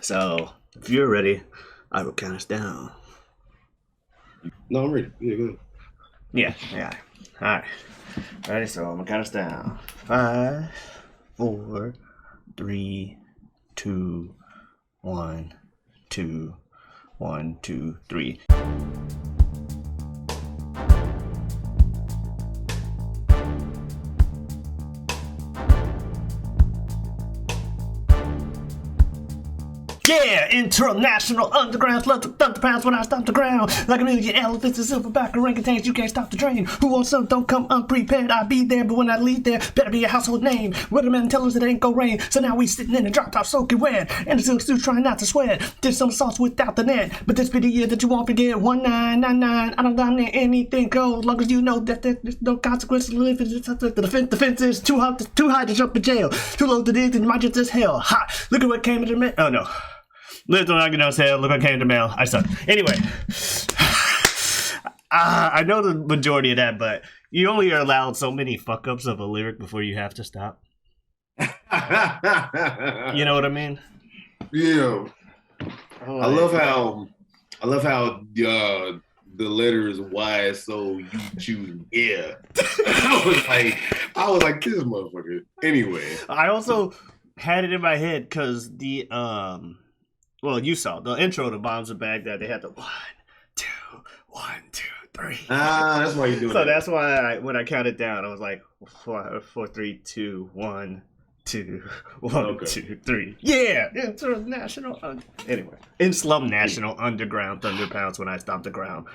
So, if you're ready, I will count us down. No, I'm ready. Yeah, go ahead. Yeah. All right. Ready? So, I'm going to count us down. 5, 4, 3, 2, 1, 2, 1, 2, 3. Yeah, international underground, love to thump the pounds when I stomp the ground. Like a million elephants and silverback orangutans, you can't stop the train. Who wants some, don't come unprepared. I be there, but when I leave there, better be a household name. Weathermen tell us it ain't gonna rain, so now we sitting in a drop top soaking wet. And the silk suit trying not to sweat. Did some sauce without the net, but this be the year that you won't forget. 1999, I don't done anything goes, as long as you know that there's no consequences. The fence is too high to jump in jail. Too low to dig, and might just as hell. Ha! Look at what came in the mail. Oh no. Lived on Agonose Hill, look what came to mail. I suck. Anyway, I know the majority of that, but you only are allowed so many fuck ups of a lyric before you have to stop. You know what I mean? Yeah. I love how the letter is Y, so you choose yeah. I was like this motherfucker. Anyway, I also had it in my head because well, you saw the intro to Bombs of Baghdad. They had the 1, 2, 1, 2, 3. That's why you doing so that. That's why when I counted down, I was like 4, 3, 2, 1, 2, 1, 2, 3. Yeah, international. Anyway, in slum national underground thunder pounds when I stomp the ground.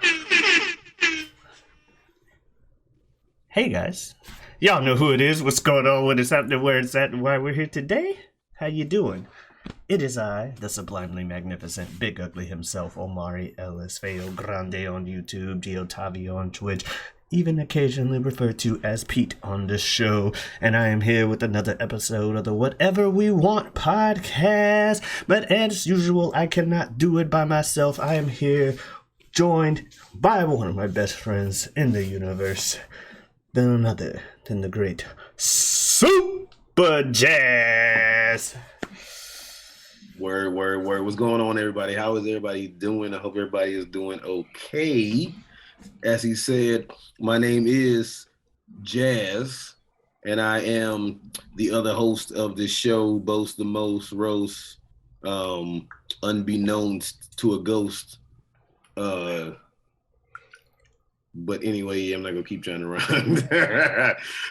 Hey guys, y'all know who it is. What's going on? What is happening? Where it's at? And why we're here today? How you doing? It is I, the sublimely magnificent Big Ugly himself, Omari Ellis, feogrande on YouTube, Giotavio on Twitch, even occasionally referred to as Pete on the show, and I am here with another episode of the Whatever We Want podcast. But as usual, I cannot do it by myself. I am here joined by one of my best friends in the universe, none other than the great Superjaz. Word. What's going on, everybody? How is everybody doing? I hope everybody is doing okay. As he said, my name is Jazz, and I am the other host of this show, Boast the Most Roast, unbeknownst to a ghost. But anyway, I'm not gonna keep trying to run.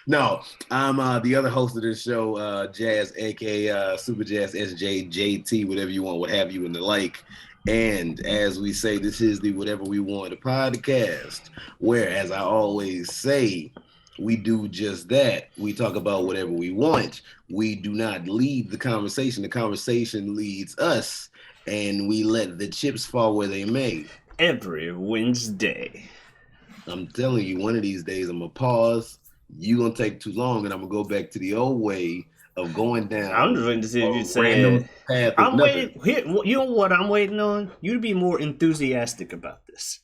No, I'm the other host of this show, Jazz, aka Superjaz, SJ, JT, whatever you want, what have you, and the like. And as we say, this is the Whatever We Want podcast, where, as I always say, we do just that. We talk about whatever we want. We do not lead the conversation. The conversation leads us, and we let the chips fall where they may. Every Wednesday. I'm telling you, one of these days I'm gonna pause. You gonna take too long, and I'm gonna go back to the old way of going down. I'm just waiting to see if you say. I'm waiting. Here, you know what I'm waiting on? You to be more enthusiastic about this.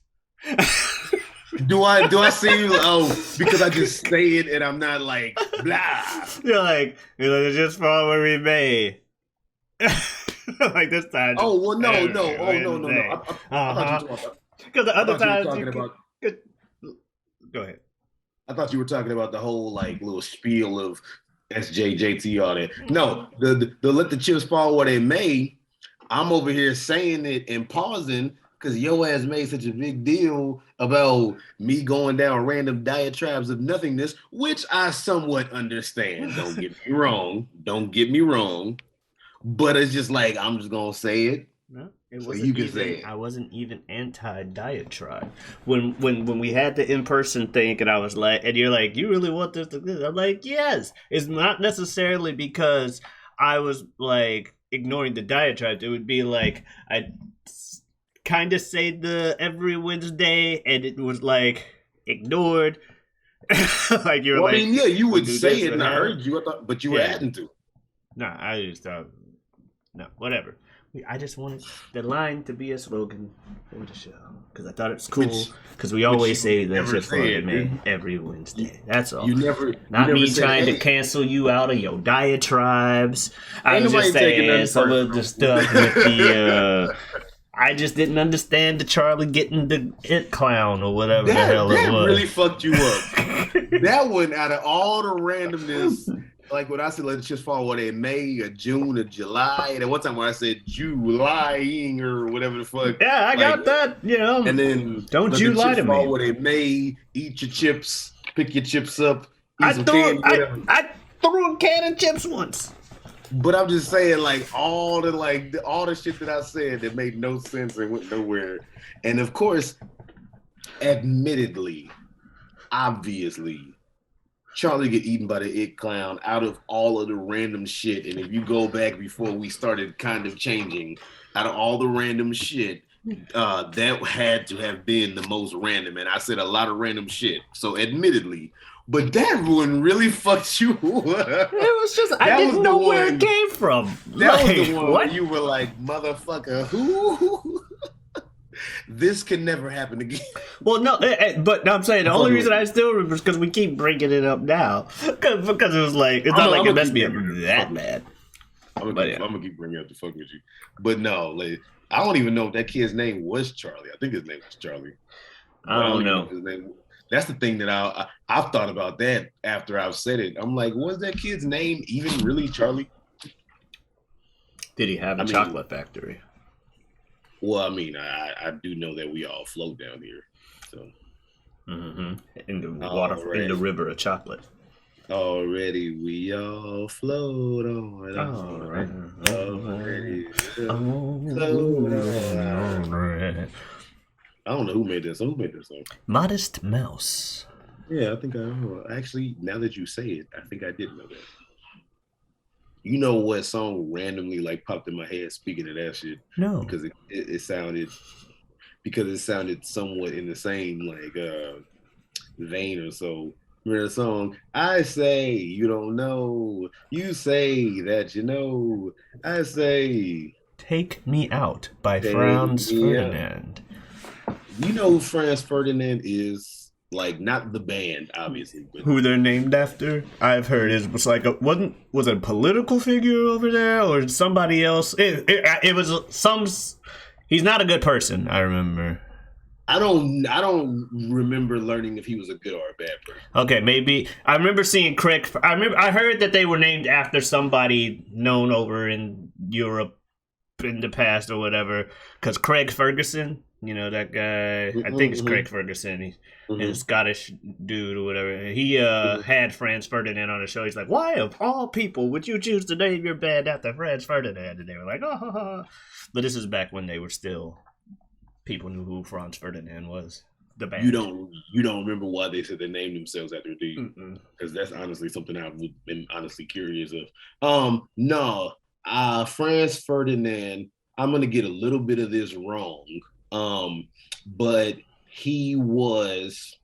Do I see you? Oh, because I just say it and I'm not like blah. You're like just fall where we may. Like this time. Oh well, no. I thought you were talking about. Because the other times Go ahead. I thought you were talking about the whole like little spiel of SJJT all that. No, the let the chips fall where they may. I'm over here saying it and pausing because your ass made such a big deal about me going down random diatribes of nothingness, which I somewhat understand. Don't get me wrong. But it's just like I'm just gonna say it. No, you can say it. I wasn't even anti-diatribe. When we had the in-person thing and I was like, and you're like, you really want this to this? I'm like, yes. It's not necessarily because I was like ignoring the diatribe. It would be like I kind of say the every Wednesday and it was like ignored. Like you're well, like, I mean, yeah, you would say it and I heard you, but you were adding to. Nah, I just thought, no, whatever. I just wanted the line to be a slogan for the show because I thought it's cool. Because we which always you say that never shit for the said, man dude. every Wednesday. That's all. You never Me said, trying to hey, cancel you out of your diatribes. I ain't was just nobody taking saying nothing some of the personal. stuff with the. I just didn't understand the Charlie getting the it clown or whatever the hell it That was. really fucked you up. That one, out of all the randomness, like when I said let's just fall what in May or June or July, and one time when I said Julying or whatever the fuck. Yeah, I got that. You know. And then don't let you the lie chips to fall me. where they may. Eat your chips, pick your chips up, eat I some candy, whatever. I threw a can of chips once. But I'm just saying, like all the shit that I said that made no sense and went nowhere. And of course, admittedly, obviously, Charlie get eaten by the it clown out of all of the random shit. And if you go back before we started kind of changing, out of all the random shit, that had to have been the most random. And I said a lot of random shit. So admittedly, but that one really fucked you up. It was just, I didn't know where it came from. That was the one what? where you were like, motherfucker, who? This can never happen again. Well, no, but I'm saying the only reason I still remember is because we keep bringing it up now. Because it was like, it's not like it messed me up that bad. I'm gonna keep bringing up the fuck with you. But no, like, I don't even know if that kid's name was Charlie. I think his name was Charlie. I don't know. His name. That's the thing that I've thought about that after I've said it. I'm like, was that kid's name even really Charlie? Did he have a chocolate factory? Well, I mean, I do know that we all float down here, so in the water, in the river of chocolate. Already we all float on. Already float on. I don't know who made this. Who made this song? Modest Mouse. Yeah, I think actually, now that you say it, I think I did know that. You know what song randomly like popped in my head? Speaking of that shit, no, because it sounded somewhat in the same like vein or so. Remember the song? I say you don't know. You say that you know. I say Take Me Out by Franz Ferdinand. You know who Franz Ferdinand is? Like, not the band, obviously. But who they're named after? I've heard was like was it a political figure over there or somebody else? It was some. He's not a good person. I remember. I don't remember learning if he was a good or a bad person. Okay, maybe I remember seeing Craig. I heard that they were named after somebody known over in Europe in the past or whatever. Because Craig Ferguson, you know that guy. I think it's Craig Ferguson. He's a Scottish dude or whatever. He had Franz Ferdinand on the show. He's like, "Why of all people would you choose to name your band after Franz Ferdinand?" And they were like, "Oh." But this is back when they were still. People knew who Franz Ferdinand was. The band. You don't remember why they said they named themselves after D? Because that's honestly something I've been honestly curious of. No, Franz Ferdinand. I'm gonna get a little bit of this wrong. But he was,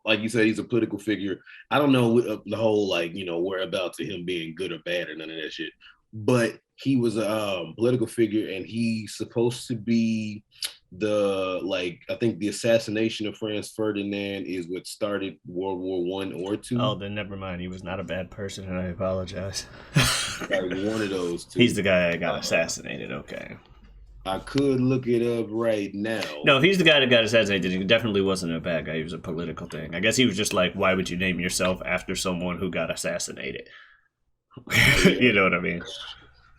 like you said, he's a political figure. I don't know the whole whereabouts of him being good or bad or none of that shit. But he was a political figure, and he's supposed to be I think the assassination of Franz Ferdinand is what started World War I or II. Oh, then never mind. He was not a bad person, and I apologize. Like one of those two. He's the guy that got assassinated. Okay. I could look it up right now. No, if he's the guy that got assassinated, he definitely wasn't a bad guy. He was a political thing. I guess he was just like, why would you name yourself after someone who got assassinated? You know what I mean?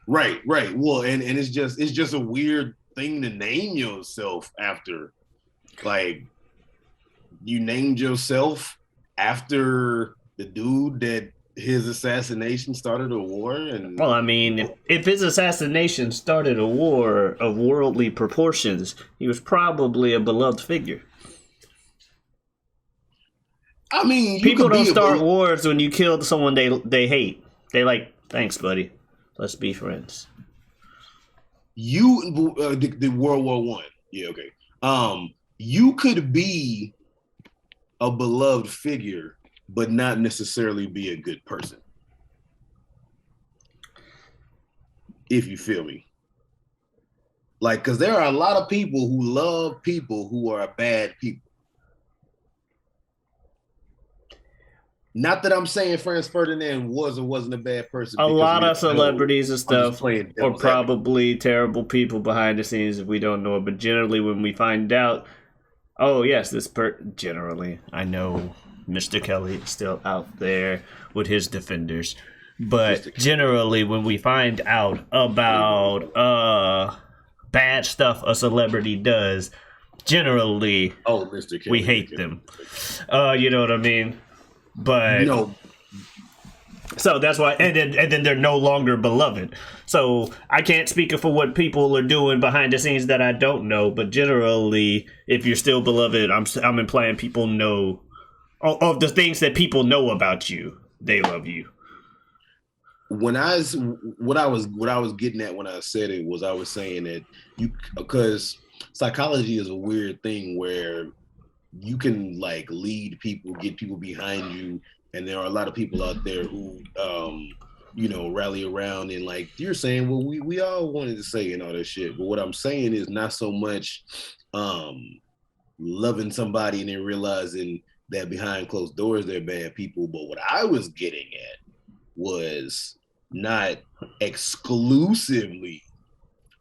Right. Well, and it's just a weird thing to name yourself after. Like, you named yourself after the dude that his assassination started a war. And well, I mean, if his assassination started a war of worldly proportions, he was probably a beloved figure. I mean, people don't start wars when you kill someone they hate. They like, thanks, buddy. Let's be friends. The World War One. Yeah, okay. You could be a beloved figure, but not necessarily be a good person. If you feel me. Like, because there are a lot of people who love people who are bad people. Not that I'm saying Franz Ferdinand was or wasn't a bad person. A lot of know. celebrities and stuff are devil's probably terrible people behind the scenes if we don't know it. But generally, when we find out, oh yes, generally, I know Mr. Kelly is still out there with his defenders. But generally, when we find out about bad stuff a celebrity does, generally, Mr. Kelly, we hate them. You know what I mean? But no. So that's why, and then they're no longer beloved. So I can't speak for what people are doing behind the scenes that I don't know. But generally, if you're still beloved, I'm implying people know of the things that people know about you. They love you. What I was getting at when I said it was I was saying that because psychology is a weird thing where you can like lead people, get people behind you, and there are a lot of people out there who rally around and like you're saying, well, we all wanted to say and all that shit. But what I'm saying is not so much loving somebody and then realizing that behind closed doors they're bad people. But what I was getting at was not exclusively,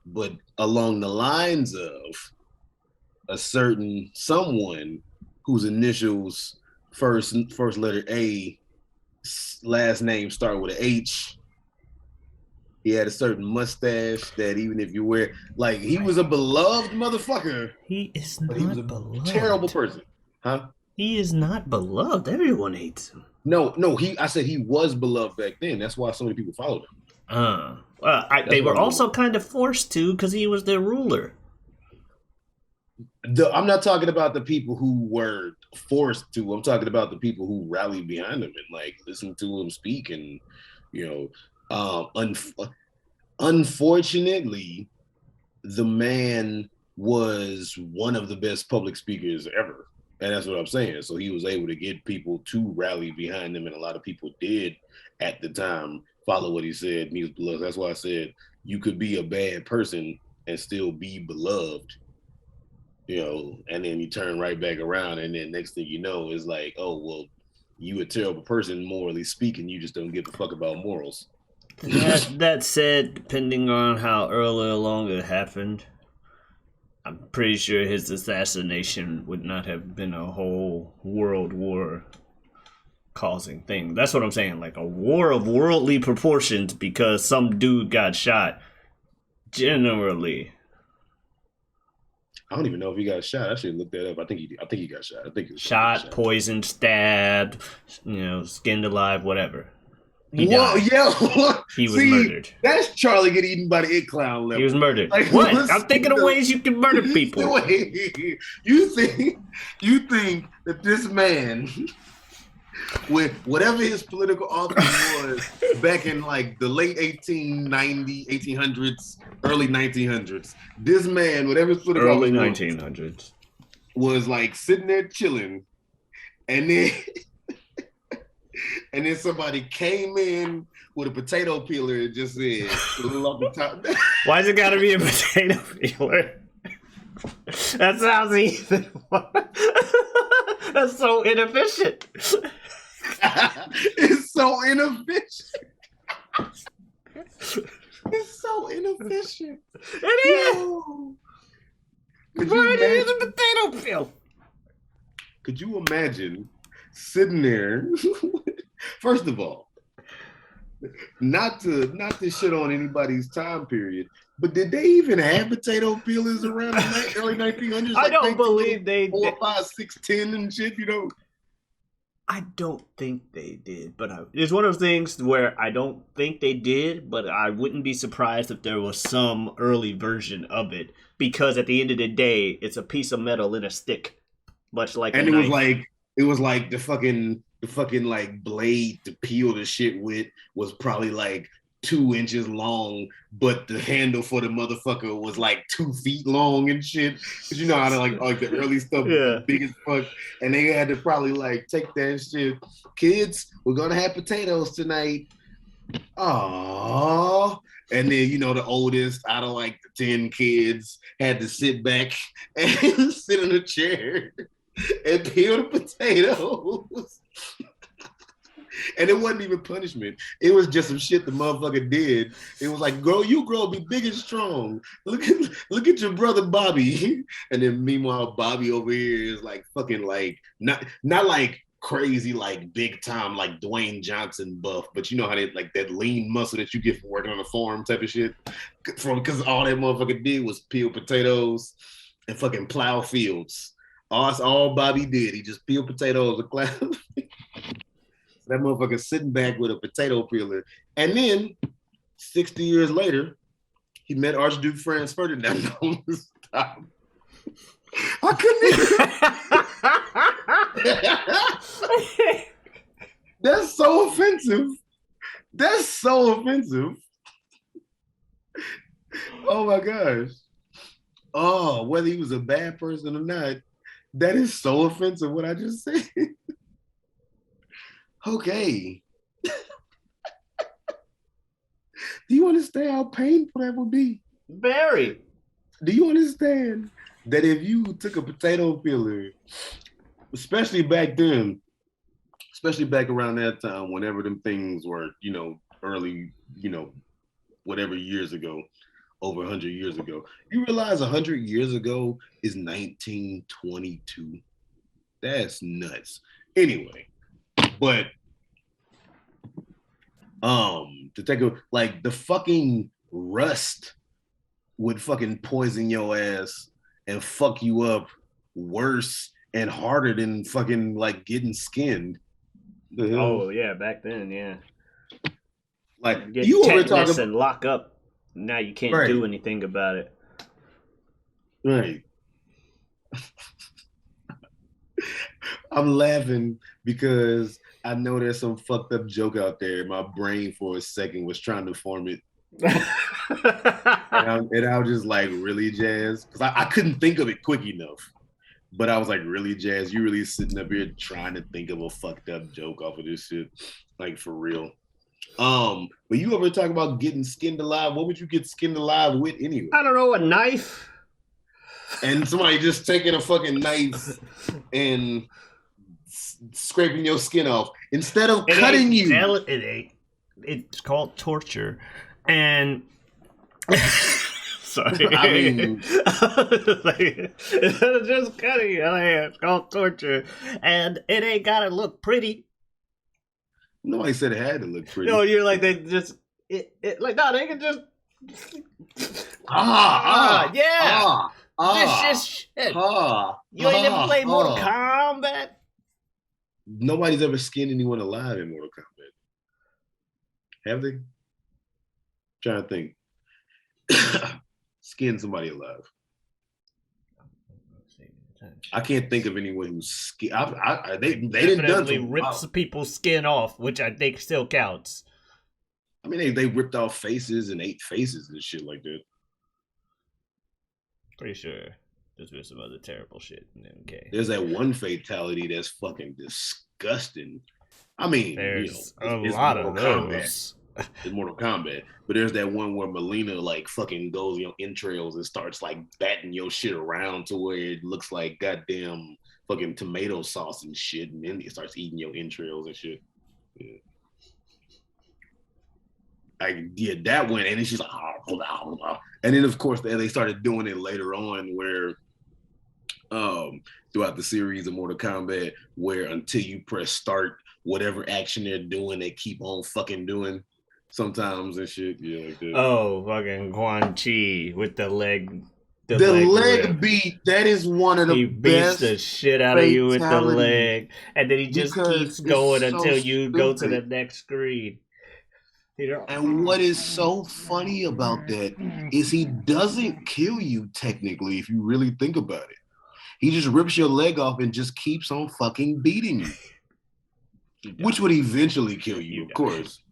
but along the lines of a certain someone whose initials first letter A, last name start with an H. He had a certain mustache that even if you wear, like, he was a beloved motherfucker. He is not beloved. Terrible person, huh? He is not beloved. Everyone hates him. No. I said he was beloved back then. That's why so many people followed him. They were also kind of forced to because he was their ruler. I'm not talking about the people who were forced to. I'm talking about the people who rallied behind him and like listened to him speak. And unfortunately, the man was one of the best public speakers ever, and that's what I'm saying. So he was able to get people to rally behind him, and a lot of people did at the time follow what he said. He was beloved. That's why I said you could be a bad person and still be beloved. And then you turn right back around, and then next thing you know is like, oh, well, you a terrible person, morally speaking. You just don't give a fuck about morals. That said, depending on how early along it happened, I'm pretty sure his assassination would not have been a whole world war causing thing. That's what I'm saying, like a war of worldly proportions because some dude got shot. Generally, I don't even know if he got shot. I should look that up. I think he got shot. I think he was shot, poisoned, stabbed, skinned alive, whatever. He was murdered. That's Charlie get eaten by the It Clown level. He was murdered. Like, what? I'm thinking of ways you can murder people. You think that this man, with whatever his political office was back in like the late 1800s, early 1900s, this man, whatever his political early office 1900s, was like sitting there chilling, and then and then somebody came in with a potato peeler and just said, off the top. Why does it gotta be a potato peeler? That sounds even. That's so inefficient. It's so inefficient. It's so inefficient. It is. Why do you use a potato peel? Could you imagine sitting there? First of all, not to shit on anybody's time period, but did they even have potato peelers around the early 1900s? I don't believe they 4, 5, 6, 10 and shit, I don't think they did, but it's one of those things where I don't think they did, but I wouldn't be surprised if there was some early version of it, because at the end of the day, it's a piece of metal in a stick, much like and a knife. it was like the fucking like blade to peel the shit with was probably like 2 inches long, but the handle for the motherfucker was like 2 feet long and shit. Cause you know how to like the early stuff was big as fuck, and they had to probably like take that shit. Kids, we're gonna have potatoes tonight. Oh, and then the oldest out of like the 10 kids had to sit back and sit in a chair and peel the potatoes. And it wasn't even punishment. It was just some shit the motherfucker did. It was like, you grow, be big and strong. Look at your brother Bobby. And then meanwhile, Bobby over here is like fucking like not like crazy, like big time, like Dwayne Johnson buff, but you know how they like that lean muscle that you get from working on a farm type of shit. Because all that motherfucker did was peel potatoes and fucking plow fields. That's all Bobby did. He just peeled potatoes and plowed. That motherfucker sitting back with a potato peeler. And then 60 years later, he met Archduke Franz Ferdinand on the top. I couldn't even. That's so offensive. That's so offensive. Oh my gosh. Oh, whether he was a bad person or not, that is so offensive what I just said. Okay. Do you understand how painful that would be? Very. Do you understand that if you took a potato peeler, especially back then, especially back around that time, whenever them things were, early, whatever years ago, over 100 years ago, you realize 100 years ago is 1922? That's nuts. Anyway, but to take like the fucking rust would fucking poison your ass and fuck you up worse and harder than fucking like getting skinned. Oh yeah, back then, yeah. Like get you tetanus were talking and lock up. Now you can't do anything about it. Right. I'm laughing because I know there's some fucked up joke out there. My brain for a second was trying to form it. and I was just like, really, Jazz? Because I couldn't think of it quick enough. But I was like, really, Jazz? You really sitting up here trying to think of a fucked up joke off of this shit? Like, for real. But you ever talk about getting skinned alive? What would you get skinned alive with anyway? I don't know, a knife. And somebody just taking a fucking knife and scraping your skin off instead of cutting you. It's called torture. And sorry, I mean, instead of just cutting you, it's called torture, and it ain't gotta look pretty. Nobody said it had to look pretty. No, you're like they just they can just this shit. You ain't never played Mortal Kombat. Nobody's ever skinned anyone alive in Mortal Kombat. Have they? I'm trying to think. Skin somebody alive. I can't think of anyone who's skin. They definitely rips people's skin off, which I think still counts. I mean, they ripped off faces and ate faces and shit like that. Pretty sure there's been some other terrible shit. Okay. There's that one fatality that's fucking disgusting. I mean, there's a lot of those. It's Mortal Kombat, but there's that one where Melina like fucking goes your entrails and starts like batting your shit around to where it looks like goddamn fucking tomato sauce and shit, and then it starts eating your entrails and shit. Yeah. That one, and then she's like, and then of course they started doing it later on where throughout the series of Mortal Kombat, where until you press start, whatever action they're doing, they keep on fucking doing sometimes and shit. Yeah, like that. Oh, fucking Quan Chi with the leg. The leg beat, that is one of the best. He beats the shit out of you with the leg, and then he just keeps going until you go to the next screen. And what is so funny about that is he doesn't kill you technically if you really think about it. He just rips your leg off and just keeps on fucking beating you. Which would eventually kill you, of course.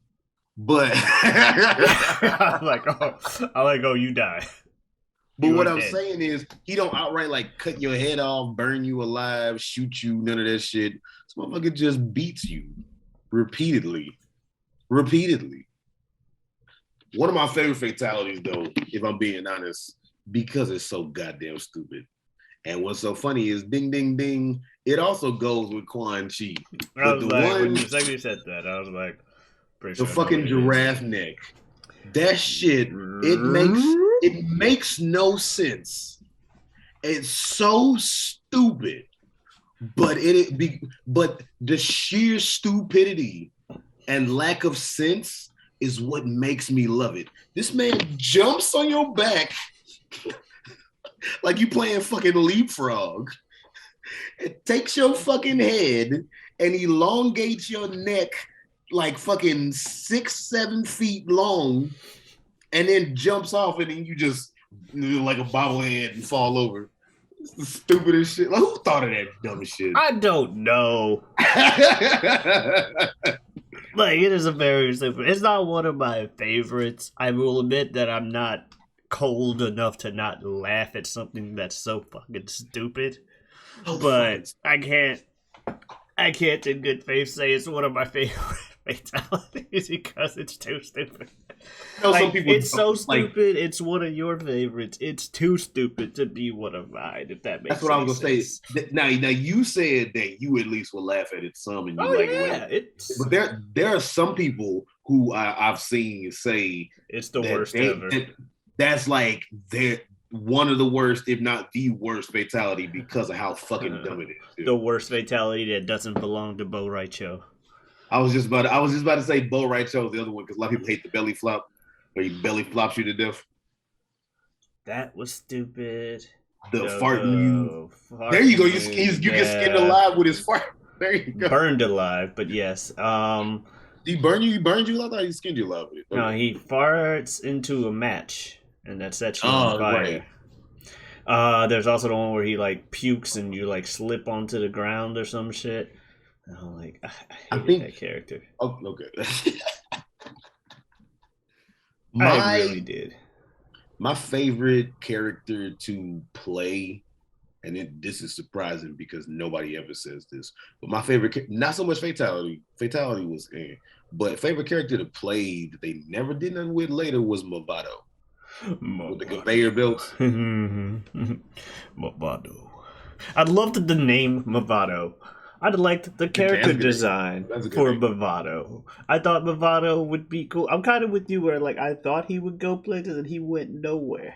But I'm like, oh, you die. But what I'm saying is he don't outright like cut your head off, burn you alive, shoot you, none of that shit. This motherfucker just beats you repeatedly. One of my favorite fatalities, though, if I'm being honest, because it's so goddamn stupid. And what's so funny is ding, ding, ding. It also goes with Quan Chi. I But was the like, one, when you second you said that, I was like, pretty the sure I know what fucking it is. giraffe neck, that shit, it makes no sense. It's so stupid. But but the sheer stupidity and lack of sense is what makes me love it. This man jumps on your back like you playing fucking leapfrog. It takes your fucking head and elongates your neck like fucking 6-7 feet long, and then jumps off, and then you just like a bobblehead and fall over. It's the stupidest shit. Like, who thought of that dumb shit? I don't know. Like, it is a very simple. It's not one of my favorites. I will admit that I'm not cold enough to not laugh at something that's so fucking stupid. But I can't in good faith say it's one of my favorite fatalities because it's too stupid. Like, it's so stupid, it's one of your favorites. It's too stupid to be one of mine, if that makes sense. That's what I was gonna say. Now you said that you at least will laugh at it some, and you it. But there are some people who I've seen say it's the worst ever. That's like one of the worst, if not the worst fatality because of how fucking dumb it is. Dude. The worst fatality that doesn't belong to Bo Raicho. I was just about to say Bo Raicho is the other one because a lot of people hate the belly flop, where he belly flops you to death. That was stupid. Farting. There you go. You get skinned alive with his fart. There you go. Burned alive, but yes. Did he burn you? He burned you? I thought he skinned you alive with it. No, he farts into a match, and that sets you on fire. Right. There's also the one where he like pukes and you like slip onto the ground or some shit. And I'm like, I hate that character. Oh, okay. I really did. My favorite character to play, and this is surprising because nobody ever says this, but my favorite, not so much fatality was but favorite character to play that they never did nothing with later was Movado. With the conveyor belts. Movado. I loved the name Movado. I liked the character design for Movado. I thought Movado would be cool. I'm kind of with you where like I thought he would go places and he went nowhere.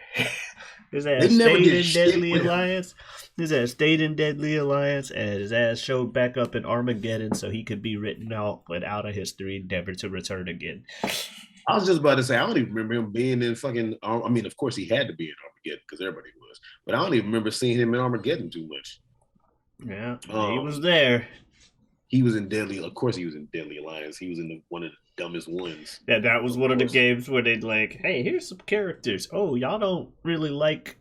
His ass stayed in Deadly Alliance. His ass stayed in Deadly Alliance, and his ass showed back up in Armageddon so he could be written out and out of history, never to return again. I was just about to say, I don't even remember him being in fucking, I mean, of course he had to be in Armageddon because everybody was, but I don't even remember seeing him in Armageddon too much. Yeah, he was there. He was in Deadly, of course he was in Deadly Alliance. He was in one of the dumbest ones. Yeah, that was one of the games where they'd like, hey, here's some characters. Oh, y'all don't really like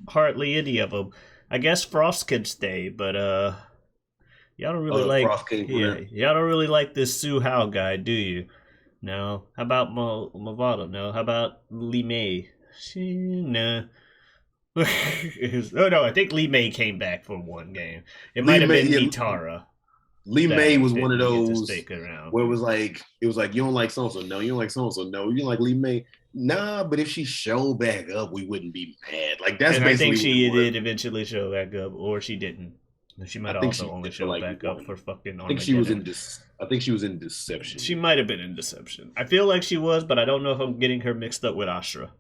hardly any of them. I guess Frost can stay, but y'all don't really y'all don't really like this Su Hao guy, do you? No. How about Movado? No. How about Li Mei? No. Oh no, I think Li Mei came back for one game. It might have been Nitara. Li Mei was one of those where it was like you don't like so and so, no, you don't like so and so, no, you don't like Li Mei, nah, but if she showed back up, we wouldn't be mad. Like that's basically. I think she did eventually show back up, or she didn't. She might also only show back up for fucking. I think she was in Deception. She might have been in Deception. I feel like she was, but I don't know if I'm getting her mixed up with Astra.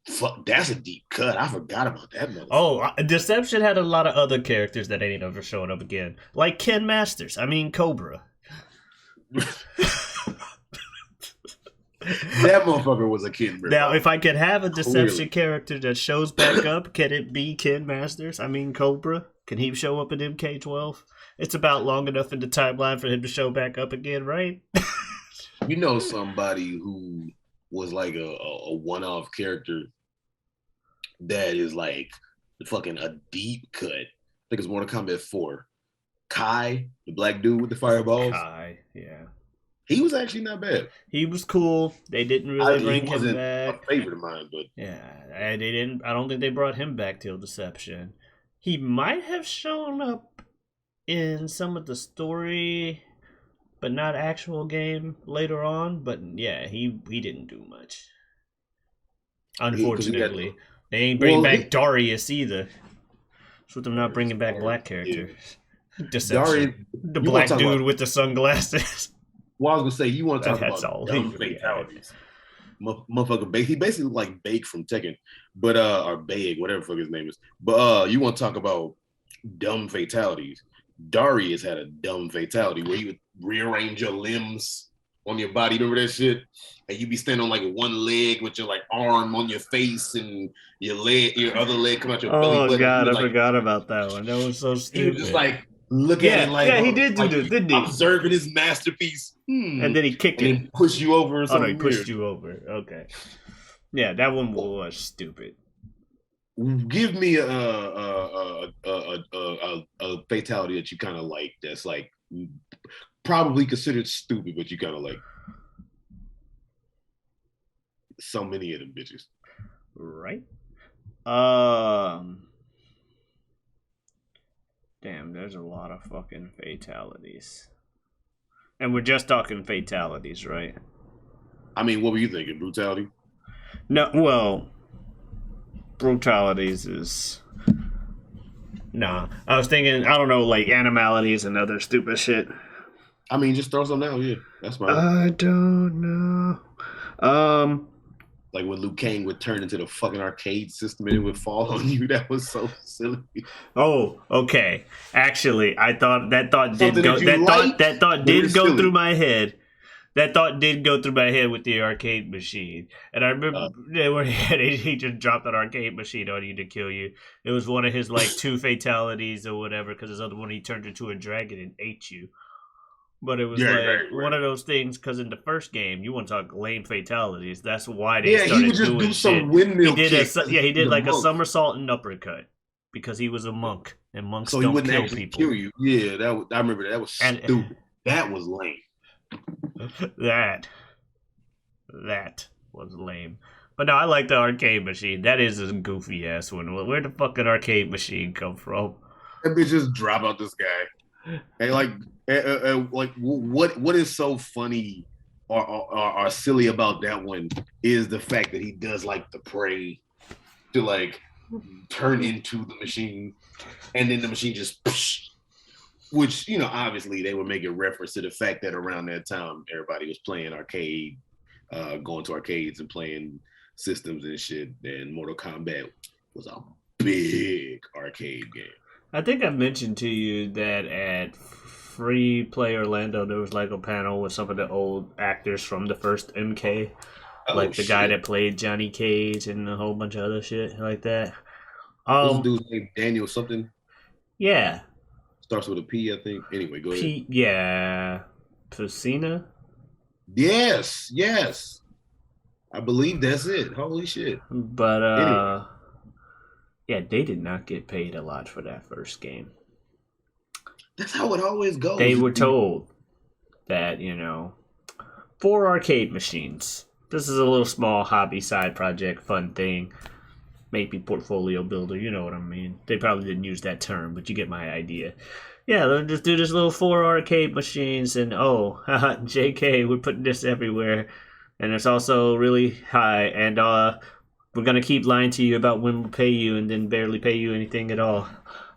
Fuck, that's a deep cut. I forgot about that motherfucker. Oh, Deception had a lot of other characters that ain't ever showing up again. Like Ken Masters. I mean, Cobra. That motherfucker was a kid. Now, if I could have a Deception character that shows back up, can it be Ken Masters? I mean, Cobra? Can he show up in MK12? It's about long enough in the timeline for him to show back up again, right? You know somebody who was like a one-off character that is like fucking a deep cut. I think it's Mortal Kombat 4. Kai, the black dude with the fireballs. Kai, yeah. He was actually not bad. He was cool. They didn't really bring him back. A favorite of mine, but yeah, they didn't. I don't think they brought him back till Deception. He might have shown up in some of the story but not actual game later on. But yeah, he didn't do much. Unfortunately, they ain't bringing back Darius either. That's what they're not bringing back black characters. Yeah. Deception. Darius, the black dude with the sunglasses. Well, I was gonna say you want to talk about dumb fatalities. Motherfucker, he basically looked like Bake from Tekken, but or Bag, whatever the fuck his name is. But you want to talk about dumb fatalities? Darius had a dumb fatality where he would rearrange your limbs on your body. Remember that shit? And you be standing on like one leg with your like arm on your face and your other leg come out your belly button. Oh god, I forgot about that one. That was so stupid. He was just like look at it like he did do this, didn't he? Observing his masterpiece. And then he kicked it and pushed you over. Or something he pushed you over. Okay. Yeah, that one was stupid. Give me a fatality that you kind of like. That's like probably considered stupid, but you kind of like. So many of them bitches. Right. Damn, there's a lot of fucking fatalities. And we're just talking fatalities, right? I mean, what were you thinking? Brutality? No, well, brutalities is... Nah. I was thinking, I don't know, like animalities and other stupid shit. I mean, just throw some out, yeah. That's fine. I don't know. Like when Liu Kang would turn into the fucking arcade system and it would fall on you. That was so silly. Oh, okay. Actually, I thought that thought did go. That thought did go through my head. That thought did go through my head with the arcade machine. And I remember where he just dropped that arcade machine on you to kill you. It was one of his like 2 fatalities or whatever. Because his other one he turned into a dragon and ate you. But it was one of those things, because in the first game, you want to talk lame fatalities. That's why they started doing shit. Yeah, he would just do some windmill kicks. He did like a somersault and uppercut, because he was a monk, and monks don't kill people. Kill you. Yeah, I remember that. That was stupid. That was lame. That was lame. But no, I like the arcade machine. That is a goofy ass one. Where the fucking arcade machine come from? That bitch just drop out this guy. And like what is so funny or silly about that one is the fact that he does like the prey to like turn into the machine, and then the machine just which, you know, obviously they were making reference to the fact that around that time everybody was playing arcade, going to arcades and playing systems and shit, and Mortal Kombat was a big arcade game. I think I mentioned to you that at Free Play Orlando, there was like a panel with some of the old actors from the first MK. Like the guy that played Johnny Cage and a whole bunch of other shit like that. This dude's named Daniel something? Yeah. Starts with a P, I think. Anyway, go ahead. Yeah. Pusina? Yes. I believe that's it. Holy shit. But, anyway. Yeah, they did not get paid a lot for that first game. That's how it always goes. They were told that, 4 arcade machines. This is a little small hobby side project, fun thing. Maybe portfolio builder, you know what I mean. They probably didn't use that term, but you get my idea. Yeah, they'll just do this little 4 arcade machines, and JK, we're putting this everywhere. And it's also really high, and we're gonna keep lying to you about when we'll pay you, and then barely pay you anything at all.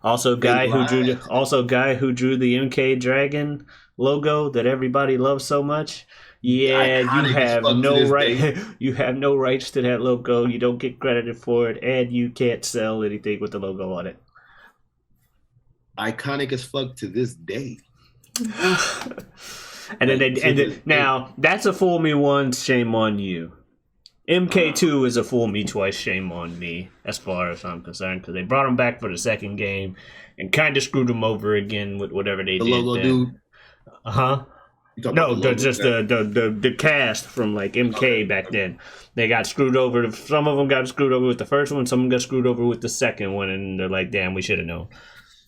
Also, guy who drew the MK Dragon logo that everybody loves so much. Yeah, you have no right. You have no rights to that logo. You don't get credited for it, and you can't sell anything with the logo on it. Iconic as fuck to this day. And then now that's a fool me once, shame on you. MK2 is a fool me twice, shame on me, as far as I'm concerned, because they brought him back for the second game and kind of screwed him over again with whatever they did. The logo dude. No, just the cast from like MK back then. They got screwed over. Some of them got screwed over with the first one. Some of them got screwed over with the second one, and they're like, "Damn, we should have known."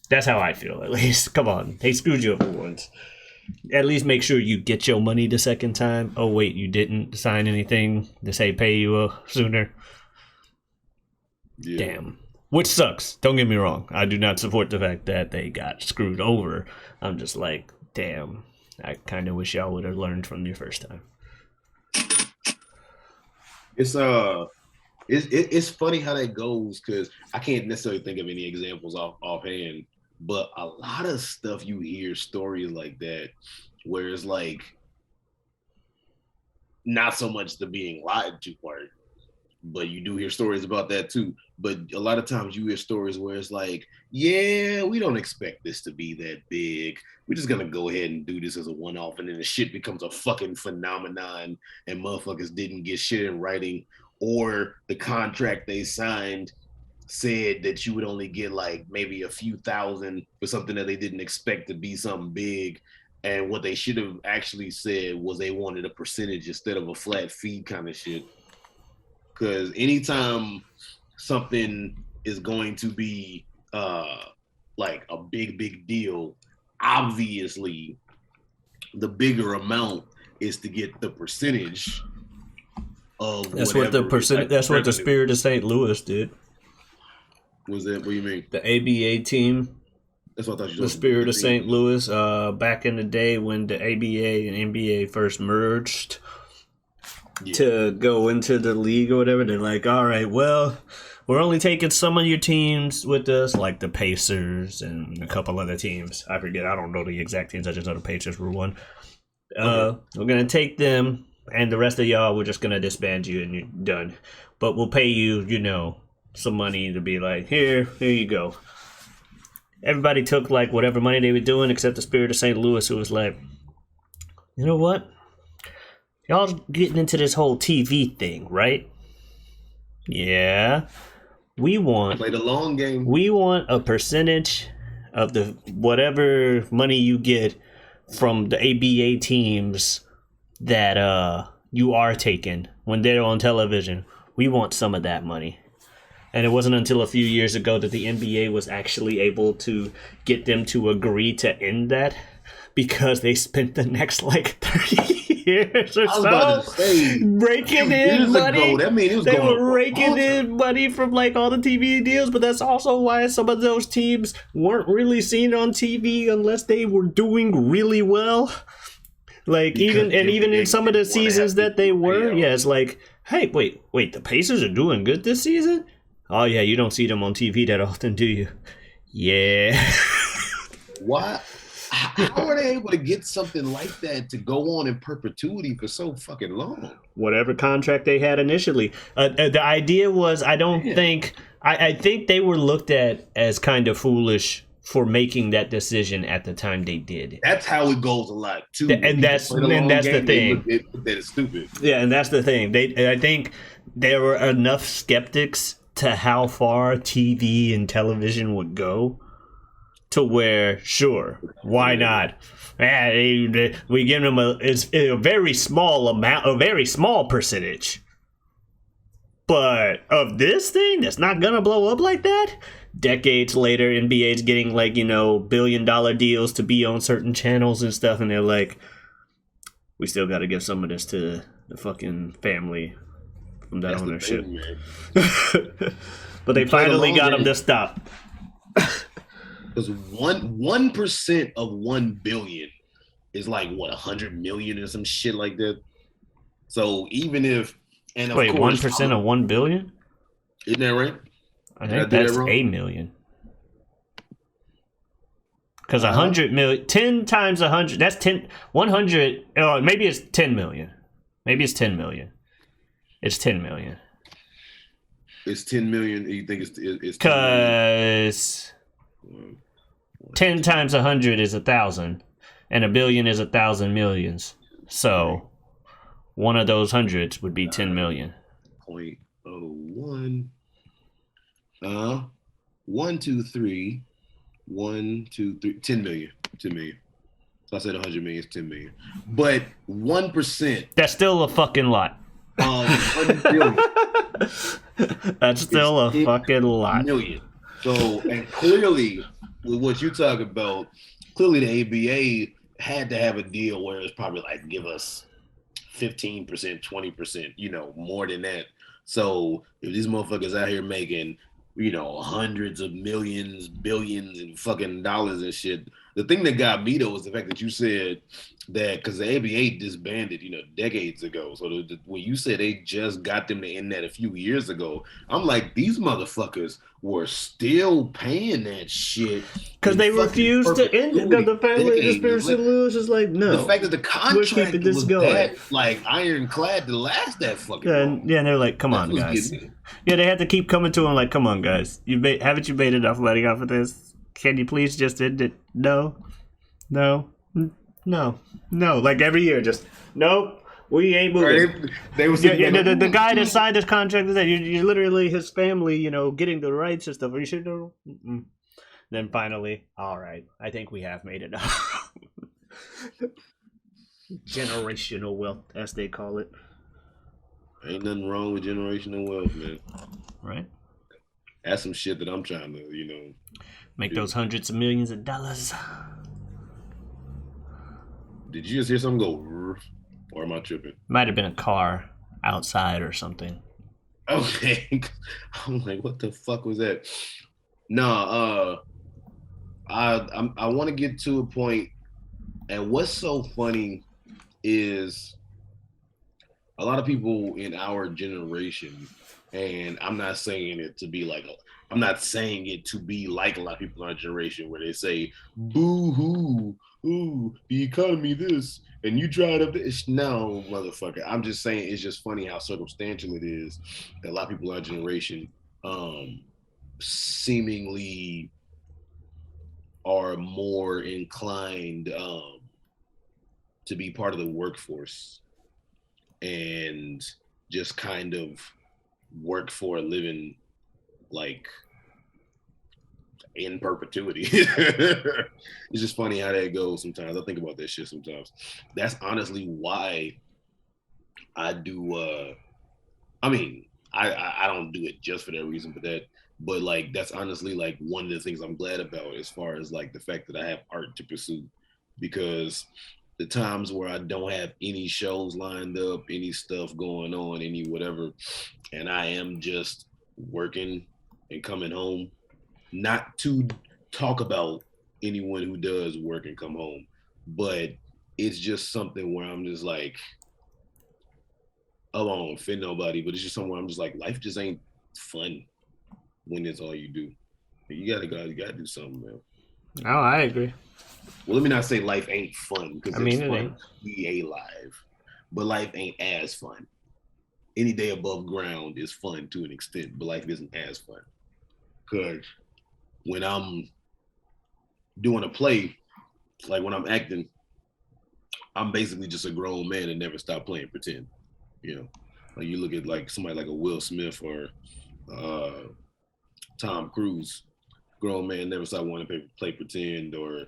That's how I feel, at least. Come on, they screwed you over once. At least make sure you get your money the second time. Oh wait, you didn't sign anything to say pay you sooner. Yeah. Damn. Which sucks. Don't get me wrong. I do not support the fact that they got screwed over. I'm just like, damn. I kind of wish y'all would have learned from your first time. It's funny how that goes because I can't necessarily think of any examples offhand, but a lot of stuff you hear stories like that where it's like not so much the being lied to part, but you do hear stories about that too. But a lot of times you hear stories where it's like, yeah, we don't expect this to be that big. We're just gonna go ahead and do this as a one-off, and then the shit becomes a fucking phenomenon, and motherfuckers didn't get shit in writing, or the contract they signed said that you would only get like maybe a few thousand for something that they didn't expect to be something big. And what they should have actually said was they wanted a percentage instead of a flat fee kind of shit. Because anytime something is going to be like a big deal, obviously the bigger amount is to get the percentage of that's what the percentage. That's what the Spirit of St. Louis did. Was that? What do you mean? The ABA team. That's what I thought you the Spirit of St. Louis. Back in the day when the ABA and NBA first merged to go into the league or whatever, they're like, all right, well, we're only taking some of your teams with us, like the Pacers and a couple other teams. I forget. I don't know the exact teams. I just know the Pacers were one. We're going to take them, and the rest of y'all, we're just going to disband you, and you're done. But we'll pay you, some money to be like, here you go. Everybody took, like, whatever money they were doing, except the Spirit of St. Louis, who was like, you know what? Y'all getting into this whole TV thing, right? Yeah. We want... Play the long game. We want a percentage of the whatever money you get from the ABA teams that you are taking when they're on television. We want some of that money. And it wasn't until a few years ago that the NBA was actually able to get them to agree to end that, because they spent the next, 30 years or so raking in money. They were raking in money from, all the TV deals, but that's also why some of those teams weren't really seen on TV unless they were doing really well. Even in some of the seasons that they were, it's like, hey, wait, the Pacers are doing good this season? Oh, yeah, you don't see them on TV that often, do you? Yeah. Why? How are they able to get something like that to go on in perpetuity for so fucking long? Whatever contract they had initially. The idea was, I think they were looked at as kind of foolish for making that decision at the time they did. That's how it goes a lot, too. That's the thing. That is stupid. Yeah, and that's the thing. I think there were enough skeptics to how far TV and television would go to where, sure, why not? We give them a very small amount, a very small percentage. But of this thing that's not gonna blow up like that, decades later, NBA's getting $1 billion deals to be on certain channels and stuff, and they're like, we still got to give some of this to the fucking family from that ownership. But they finally got them to stop. Because 1% of 1 billion is 100 million or some shit like that. So even if of course, 1% of 1 billion? Isn't that right? I think that's 8 million. Because 100 million, 10 times 100, that's 100, maybe it's 10 million. Maybe it's 10 million. It's 10 million. It's 10 million. You think it's because 10 times 100 is 1,000, and a billion is 1,000 millions. So one of those hundreds would be 10 million. 0.01. 1, 2, 3. 1, 2, 3. 10 million. 10 million. So I said 100 million is 10 million. But 1%. That's still a fucking lot. 1 billion. That's still a fucking lot. Million. So, and clearly, with what you talk about, clearly the ABA had to have a deal where it's probably give us 15%, 20%, more than that. So if these motherfuckers out here making, hundreds of millions, billions, and fucking dollars and shit, The thing that got me though was the fact that you said that because the ABA disbanded, decades ago. So when you said they just got them to end that a few years ago, I'm like, these motherfuckers were still paying that shit because they refused to end it. Because the family, the Spirits of Lewis is like, no. The fact that the contract was going. that like ironclad to last that fucking long. Yeah, and they're like, come on, guys. Yeah, they had to keep coming to him like, come on, guys. Haven't you made enough money off of this? Can you please just end it? No. Like every year, just nope. We ain't moving. The guy that signed this contract is that you're literally his family, getting the rights and stuff. Are you sure? No? Then finally, all right, I think we have made enough. Generational wealth, as they call it. Ain't nothing wrong with generational wealth, man. Right. That's some shit that I'm trying to, make those hundreds of millions of dollars. Did you just hear something go, or am I tripping? Might have been a car outside or something. Okay. I'm like, what the fuck was that? No, I want to get to a point, and what's so funny is a lot of people in our generation, and I'm not saying it to be like I'm not saying it to be like a lot of people in our generation where they say, boo hoo, ooh, the economy this, and you dried up this. No, motherfucker. I'm just saying it's just funny how circumstantial it is that a lot of people in our generation seemingly are more inclined to be part of the workforce and just kind of work for a living like in perpetuity. It's just funny how that goes sometimes. I think about that shit sometimes. That's honestly why I do I don't do it just for that reason, but like that's honestly like one of the things I'm glad about as far as like the fact that I have art to pursue, because the times where I don't have any shows lined up, any stuff going on, any whatever, and I am just working and coming home, not to talk about anyone who does work and come home, but it's just something where I'm just like, I don't offend nobody, but it's just something where I'm just like, life just ain't fun when it's all you do. You gotta do something, man. Oh, I agree. Well, let me not say life ain't fun, because it's fun ain't. to be alive, but life ain't as fun. Any day above ground is fun to an extent, but life isn't as fun. Because when I'm doing a play, like when I'm acting, I'm basically just a grown man and never stop playing pretend. Like you look at like somebody like a Will Smith or Tom Cruise, grown man never stop wanting to play pretend, or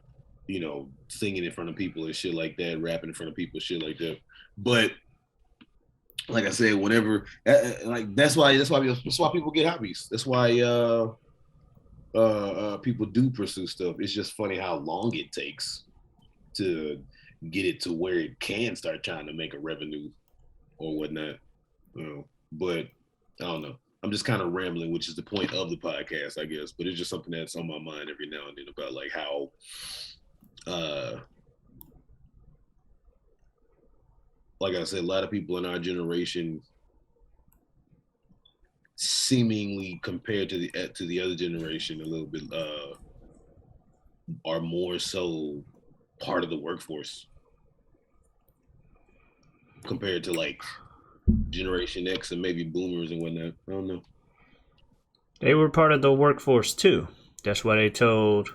singing in front of people and shit like that, rapping in front of people, shit like that. But like I said, whenever like that's why people get hobbies. That's why people do pursue stuff. It's just funny how long it takes to get it to where it can start trying to make a revenue or whatnot. But I don't know. I'm just kind of rambling, which is the point of the podcast, I guess. But it's just something that's on my mind every now and then about like how like I said, a lot of people in our generation, seemingly compared to the other generation, a little bit are more so part of the workforce compared to like Generation X and maybe boomers and whatnot. I don't know. They were part of the workforce too. That's why they told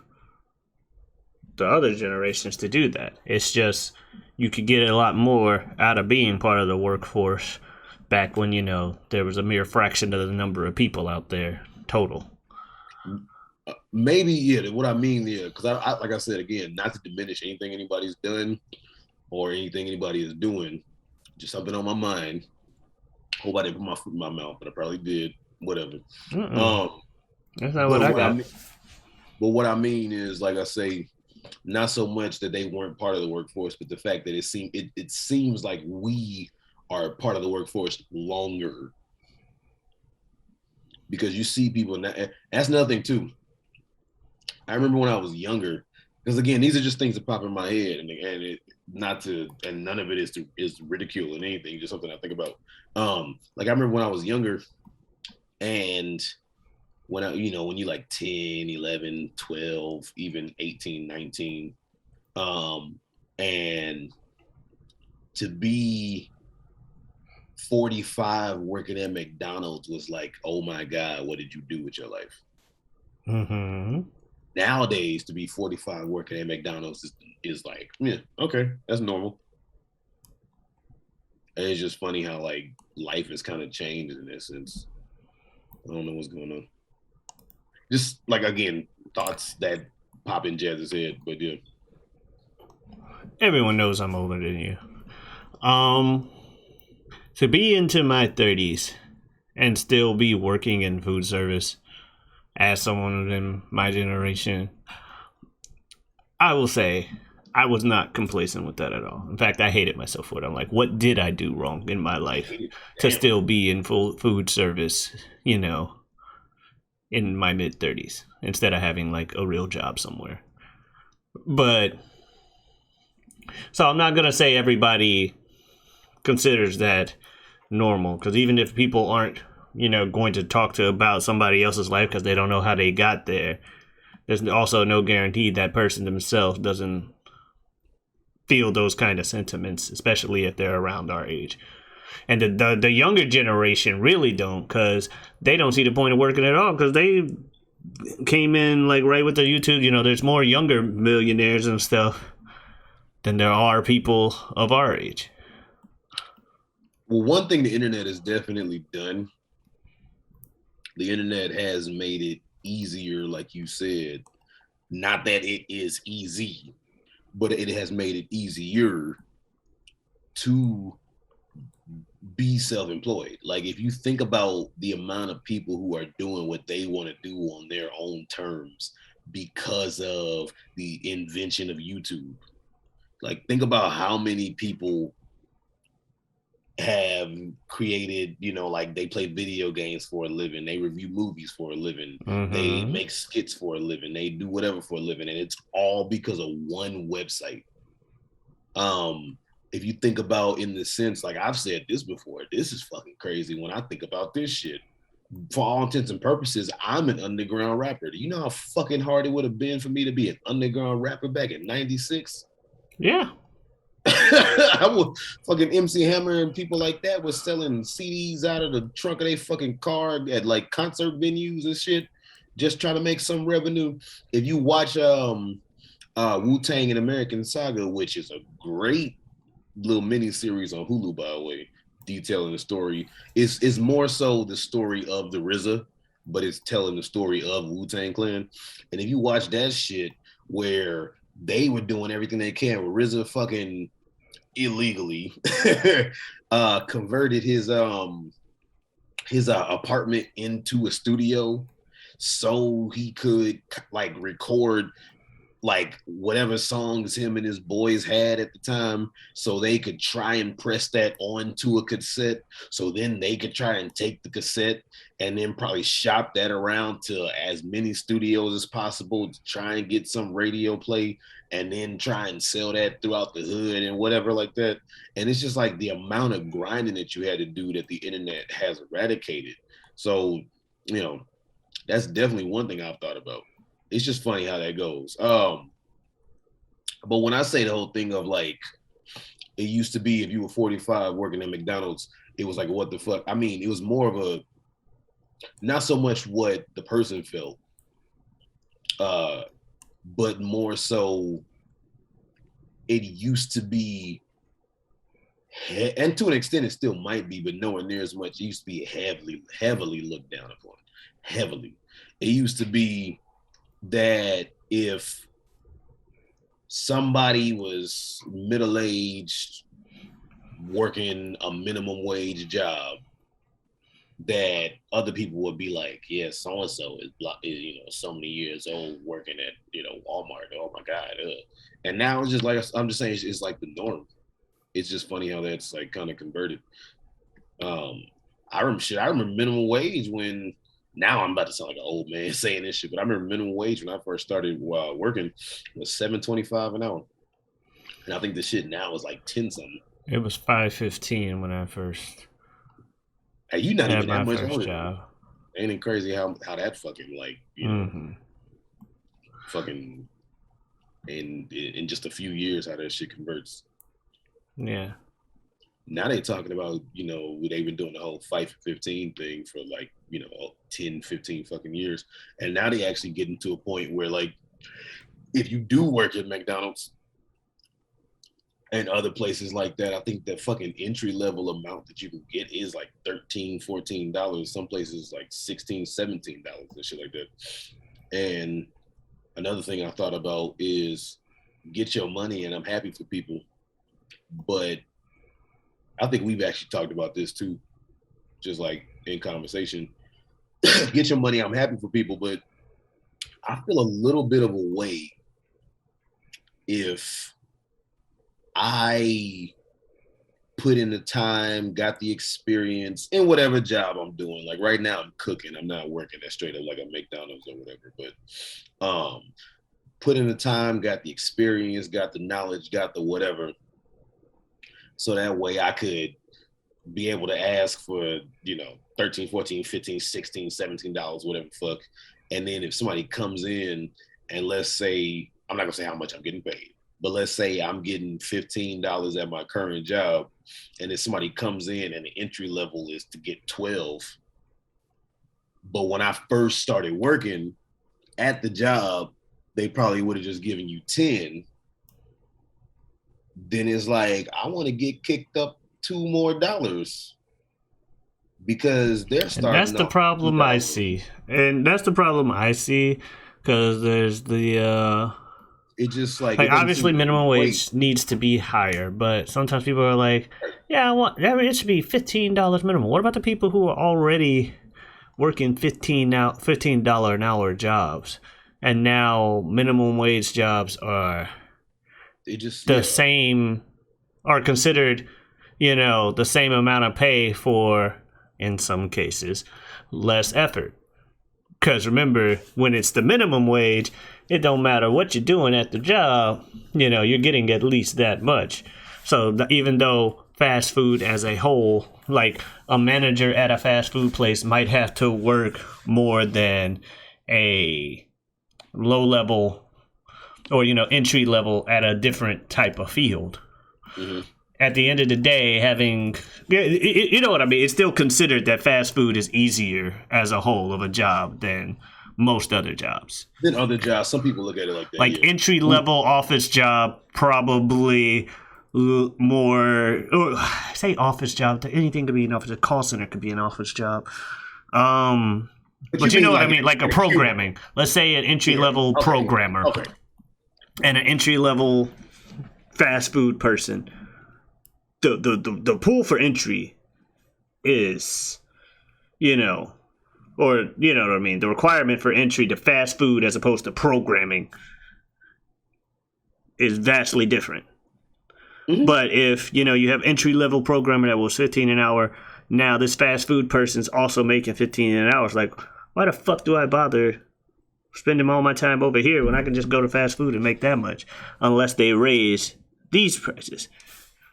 the other generations to do that. It's just you could get a lot more out of being part of the workforce back when, there was a mere fraction of the number of people out there total. Maybe, yeah. What I mean, yeah, because I like I said again, not to diminish anything anybody's done or anything anybody is doing, just something on my mind. Hope I didn't put my foot in my mouth, but I probably did. Whatever. That's not what I got. But what I mean is, like I say, not so much that they weren't part of the workforce, but the fact that it seems like we are part of the workforce longer. Because you see people now, that's another thing too. I remember when I was younger, Because again, these are just things that pop in my head, and none of it is ridicule and anything, just something I think about. Like I remember when I was younger, and when you like 10, 11, 12, even 18, 19, and to be 45 working at McDonald's was like, oh my God, what did you do with your life? Mm-hmm. Nowadays, to be 45 working at McDonald's is like, yeah, okay, that's normal. And it's just funny how like life has kind of changed in this sense. I don't know what's going on. Just like again, thoughts that pop in Jazz's head, but yeah. Everyone knows I'm older than you. Um, to be into my 30s and still be working in food service as someone in my generation, I will say I was not complacent with that at all. In fact, I hated myself for it. I'm like, what did I do wrong in my life to still be in full food service, in my mid 30s instead of having like a real job somewhere? But so I'm not going to say everybody considers that normal, because even if people aren't, going to talk to about somebody else's life because they don't know how they got there, there's also no guarantee that person themselves doesn't feel those kind of sentiments, especially if they're around our age. And the younger generation really don't, because they don't see the point of working at all, because they came in like right with the YouTube. There's more younger millionaires and stuff than there are people of our age. Well, one thing the internet has definitely done, the internet has made it easier, like you said. Not that it is easy, but it has made it easier to be self-employed. Like if you think about the amount of people who are doing what they want to do on their own terms because of the invention of YouTube. Like think about how many people have created, like they play video games for a living, they review movies for a living, they make skits for a living, they do whatever for a living, and it's all because of one website. If you think about in the sense, like I've said this before, this is fucking crazy when I think about this shit. For all intents and purposes, I'm an underground rapper. Do you know how fucking hard it would have been for me to be an underground rapper back in '96? Yeah. I would fucking MC Hammer and people like that was selling CDs out of the trunk of their fucking car at like concert venues and shit, just trying to make some revenue. If you watch Wu-Tang and American Saga, which is a great little mini series on Hulu, by the way, detailing the story, is more so the story of the RZA, but it's telling the story of Wu-Tang Clan. And if you watch that shit where they were doing everything they can with RZA fucking illegally converted his apartment into a studio so he could like record like whatever songs him and his boys had at the time, so they could try and press that onto a cassette, so then they could try and take the cassette and then probably shop that around to as many studios as possible to try and get some radio play, and then try and sell that throughout the hood and whatever like that. And it's just like the amount of grinding that you had to do that the internet has eradicated. So, that's definitely one thing I've thought about. It's just funny how that goes. But when I say the whole thing of like, it used to be if you were 45 working at McDonald's, it was like, what the fuck? I mean, it was more of a, not so much what the person felt, but more so it used to be, and to an extent it still might be, but nowhere near as much. It used to be heavily looked down upon. Heavily. It used to be that if somebody was middle-aged working a minimum wage job, that other people would be like, yeah, so-and-so is so many years old working at Walmart. Oh my God. And now it's just like, I'm just saying, it's like the norm. It's just funny how that's like kind of converted. I remember minimum wage when Now I'm about to sound like an old man saying this shit, but I remember minimum wage when I first started working was $7.25 an hour, and I think the shit now is like 10 something. It was $5.15 when I first Hey, you not had even that my much first older. job. Ain't it crazy how that fucking like you know fucking in just a few years how that shit converts. Yeah. Now they talking about, you know, they've been doing the whole fight for 15 thing for like, you know, 10, 15 fucking years. And now they actually getting to a point where like, if you do work at McDonald's and other places like that, I think the fucking entry level amount that you can get is like $13, $14. Some places like $16, $17 and shit like that. And another thing I thought about is get your money, and I'm happy for people. But I think we've actually talked about this too, just like in conversation. Get your money, I'm happy for people, but I feel a little bit of a way if I put in the time, got the experience in whatever job I'm doing. Like right now I'm cooking. I'm not working that straight up like a McDonald's or whatever, but put in the time, got the experience, got the knowledge, got the whatever. So that way I could be able to ask for, you know, 13, 14, 15, 16, $17, whatever fuck. And then if somebody comes in and let's say, I'm not gonna say how much I'm getting paid, but let's say I'm getting $15 at my current job, and if somebody comes in and the entry level is to get 12. But when I first started working at the job, they probably would have just given you 10. Then it's like, I want to get kicked up $2 more because they're starting. And that's the problem I see. And that's the problem I see because there's the it just like obviously minimum wage needs to be higher, but sometimes people are like, yeah, it should be $15 minimum. What about the people who are already working $15 an hour jobs, and now minimum wage jobs are same, are considered, you know, the same amount of pay for, in some cases, less effort. Because remember, when it's the minimum wage, it don't matter what you're doing at the job, you know, you're getting at least that much. So even though fast food as a whole, like a manager at a fast food place might have to work more than a low level or, you know, entry level at a different type of field. Mm-hmm. At the end of the day, you know what I mean? It's still considered that fast food is easier as a whole of a job than most other jobs. Than other jobs. Some people look at it like that. Like entry level office job, probably more, or say office job, anything could be an office, a call center could be an office job. But you know what I mean? Like a programming. Let's say an entry level programmer. Okay. And an entry level fast food person. The pool for entry is, you know, or you know what I mean, the requirement for entry to fast food as opposed to programming is vastly different. Mm-hmm. But if, you know, you have entry level programmer that was $15 an hour, now this fast food person's also making $15 an hour. It's like, why the fuck do I bother spending all my time over here when I can just go to fast food and make that much, unless they raise these prices?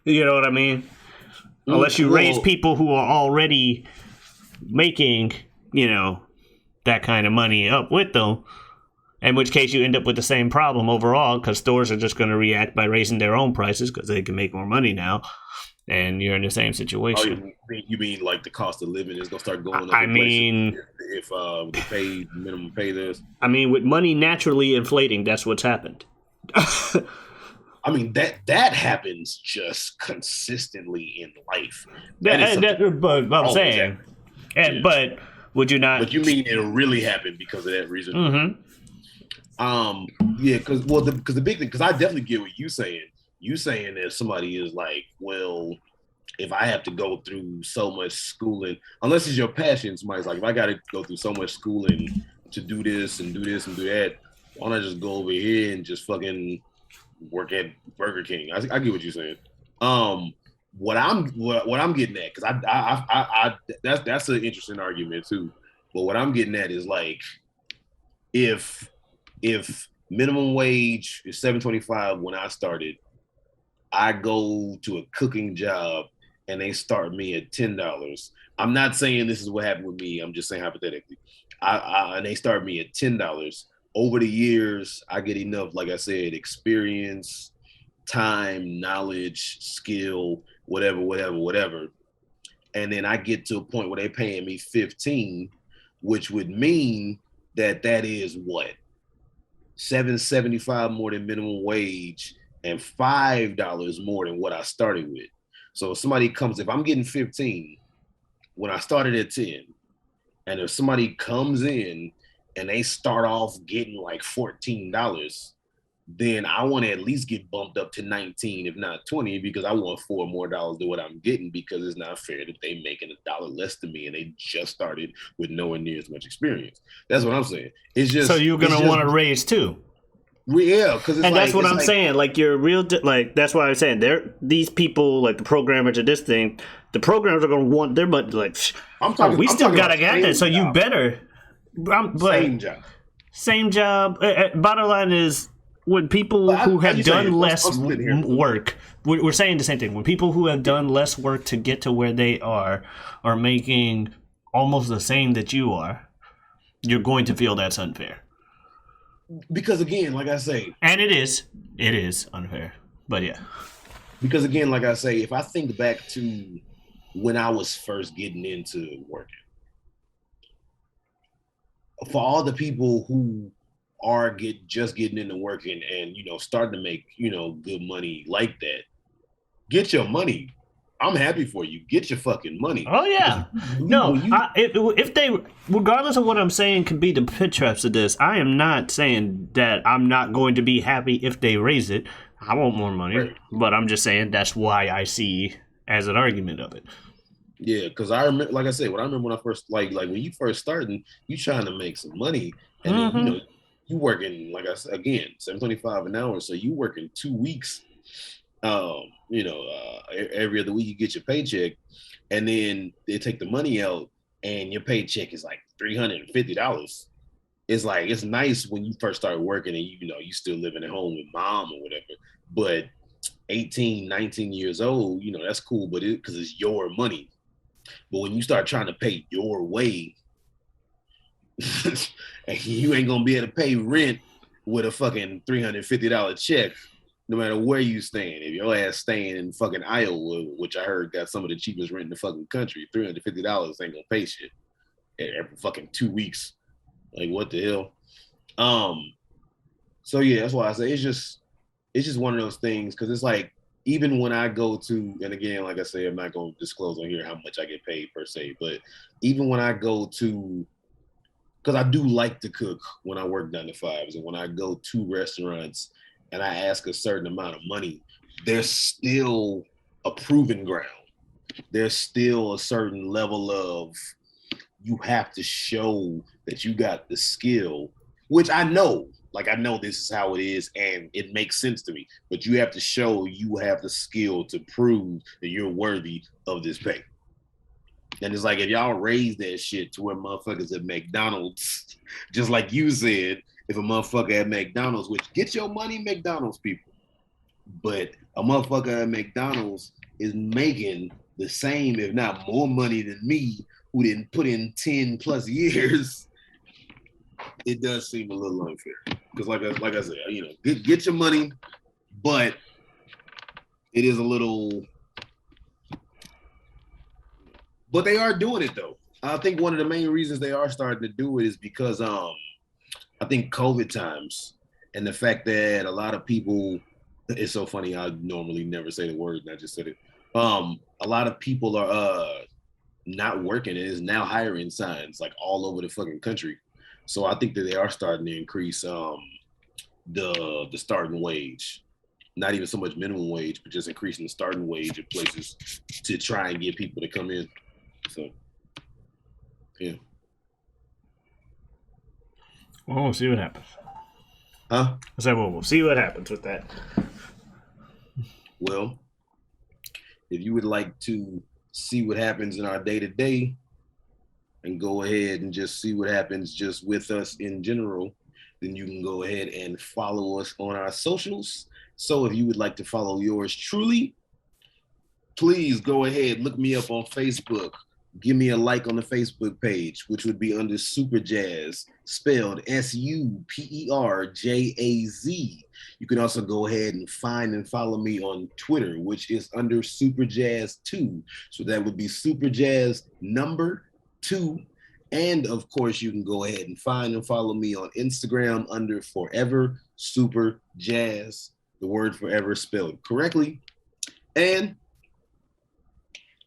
You know what I mean? Unless you raise people who are already making, you know, that kind of money up with them, in which case you end up with the same problem overall, because stores are just going to react by raising their own prices because they can make more money now, and you're in the same situation. Oh, you mean like the cost of living is going to start going up? I mean, if the minimum pay this. I mean, with money naturally inflating, that's what's happened. I mean, that happens just consistently in life. But I'm saying, but would you not? But you mean it'll really happen because of that reason? Mm-hmm. Yeah, because the big thing, because I definitely get what you're saying. You saying that somebody is like, well, if I have to go through so much schooling, unless it's your passion, somebody's like, if I got to go through so much schooling to do this and do this and do that, why don't I just go over here and just fucking work at Burger King? I get what you're saying. What I'm getting at, because I that's an interesting argument too, But what I'm getting at is like, if minimum wage is $7.25 when I started, I go to a cooking job and they start me at $10. I'm not saying this is what happened with me. I'm just saying hypothetically. And they start me at $10. Over the years, I get enough, like I said, experience, time, knowledge, skill, whatever. And then I get to a point where they're paying me 15, which would mean that is what? $7.75 more than minimum wage and $5 more than what I started with. So if somebody comes, if I'm getting 15 when I started at 10, and if somebody comes in and they start off getting like $14, then I want to at least get bumped up to 19, if not 20, because I want $4 more than what I'm getting, because it's not fair that they making $1 less than me and they just started with nowhere near as much experience. That's what I'm saying. It's just, so you're gonna want to raise too. Yeah, because and that's what I'm saying. Like, you're real. Like, that's why I'm saying these people, like the programmers of this thing, the programmers are gonna want their money. Like, we still gotta get that. So you better. Same job. Bottom line is, when people who have done less work, we're saying the same thing. When people who have done less work to get to where they are making almost the same that you are, you're going to feel that's unfair. Because again, like I say, and it is unfair, but yeah. Because again, like I say, if I think back to when I was first getting into working, for all the people who are just getting into working and starting to make good money like that, get your money. I'm happy for you. Get your fucking money. Oh yeah. If they, regardless of what I'm saying, could be the pit traps of this. I am not saying that I'm not going to be happy if they raise it. I want more money, right. But I'm just saying that's why I see as an argument of it. Yeah, because I remember, like I said, when I first like when you first starting, you trying to make some money, and then you working, like I said again, $7.25 an hour, so you working 2 weeks. Every other week you get your paycheck, and then they take the money out, and your paycheck is like $350. It's like, it's nice when you first start working and you still living at home with mom or whatever. But 18, 19 years old, that's cool, but because it's your money. But when you start trying to pay your way, and you ain't gonna be able to pay rent with a fucking $350 check, no matter where you staying. If your ass staying in fucking Iowa, which I heard got some of the cheapest rent in the fucking country, $350 ain't gonna pay shit every fucking 2 weeks. Like, what the hell? So yeah, that's why I say it's just one of those things, because it's like, even when I go to, and again, like I say, I'm not going to disclose on here how much I get paid per se, but even when I go to, because I do like to cook when I work 9 to 5s, and when I go to restaurants and I ask a certain amount of money, there's still a proving ground. There's still a certain level of, you have to show that you got the skill, which I know. Like, I know this is how it is, and it makes sense to me. But you have to show you have the skill to prove that you're worthy of this pay. And it's like, if y'all raise that shit to where motherfuckers at McDonald's, just like you said, if a motherfucker at McDonald's, which get your money, McDonald's people, but a motherfucker at McDonald's is making the same, if not more money than me, who didn't put in 10 plus years, it does seem a little unfair. Because like I said, get your money, but it is a little. But they are doing it though. I think one of the main reasons they are starting to do it is because I think COVID times, and the fact that a lot of people. It's so funny. I normally never say the word, and I just said it. A lot of people are not working, and is now hiring signs like all over the fucking country. So I think that they are starting to increase the starting wage. Not even so much minimum wage, but just increasing the starting wage at places to try and get people to come in. So, yeah. Well, we'll see what happens. Huh? I said, well, we'll see what happens with that. Well, if you would like to see what happens in our day-to-day, and go ahead and just see what happens just with us in general, then you can go ahead and follow us on our socials. So if you would like to follow yours truly, please go ahead, look me up on Facebook. Give me a like on the Facebook page, which would be under Superjaz, spelled Superjaz. You can also go ahead and find and follow me on Twitter, which is under Superjaz2. So that would be Superjaz number 2. And of course, you can go ahead and find and follow me on Instagram under Forever Superjaz, the word forever spelled correctly. And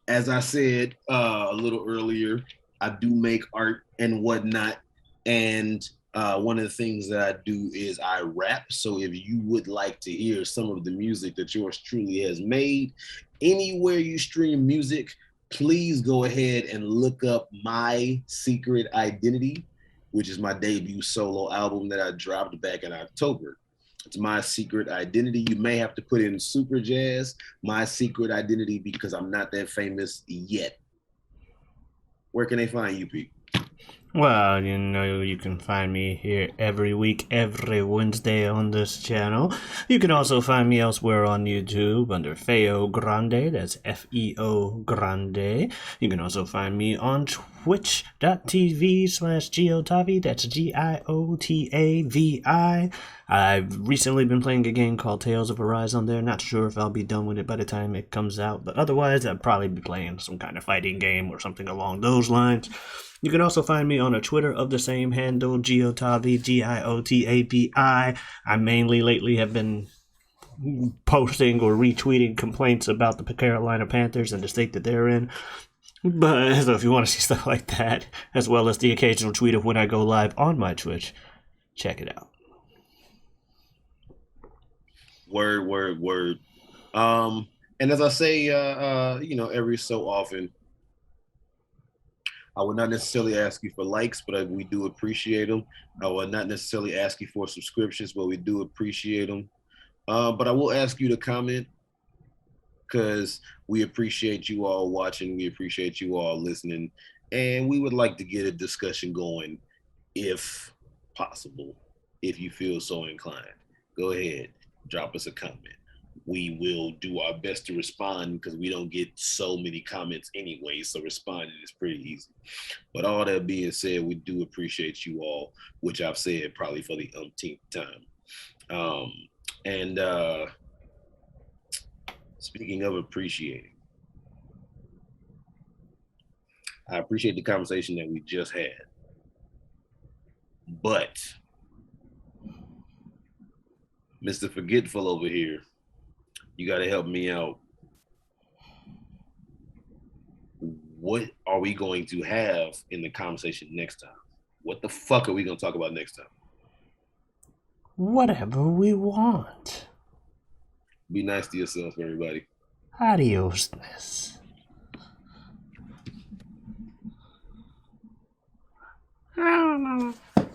as I said a little earlier, I do make art and whatnot. And one of the things that I do is I rap. So if you would like to hear some of the music that yours truly has made, anywhere you stream music, please go ahead and look up My Secret Identity, which is my debut solo album that I dropped back in October. It's My Secret Identity. You may have to put in Superjaz, My Secret Identity, because I'm not that famous yet. Where can they find you, Pete? Well, you can find me here every week, every Wednesday on this channel. You can also find me elsewhere on YouTube under feogrande, that's Feo Grande. You can also find me on twitch.tv/Giotavi, that's Giotavi. I've recently been playing a game called Tales of Arise on there. Not sure if I'll be done with it by the time it comes out, but otherwise I'll probably be playing some kind of fighting game or something along those lines. You can also find me on a Twitter of the same handle, Giotavi, Giotapi. I mainly lately have been posting or retweeting complaints about the Carolina Panthers and the state that they're in. But so if you want to see stuff like that, as well as the occasional tweet of when I go live on my Twitch, check it out. Word. And as I say, every so often, I would not necessarily ask you for likes, but we do appreciate them. I would not necessarily ask you for subscriptions, but we do appreciate them. But I will ask you to comment, because we appreciate you all watching. We appreciate you all listening. And we would like to get a discussion going, if possible, if you feel so inclined. Go ahead, drop us a comment. We will do our best to respond, because we don't get so many comments anyway, so responding is pretty easy. But all that being said, we do appreciate you all, which I've said probably for the umpteenth time. Speaking of appreciating, I appreciate the conversation that we just had. But Mr. Forgetful over here, you got to help me out. What are we going to have in the conversation next time? What the fuck are we going to talk about next time? Whatever we want. Be nice to yourself, everybody. Adiosness. I don't know.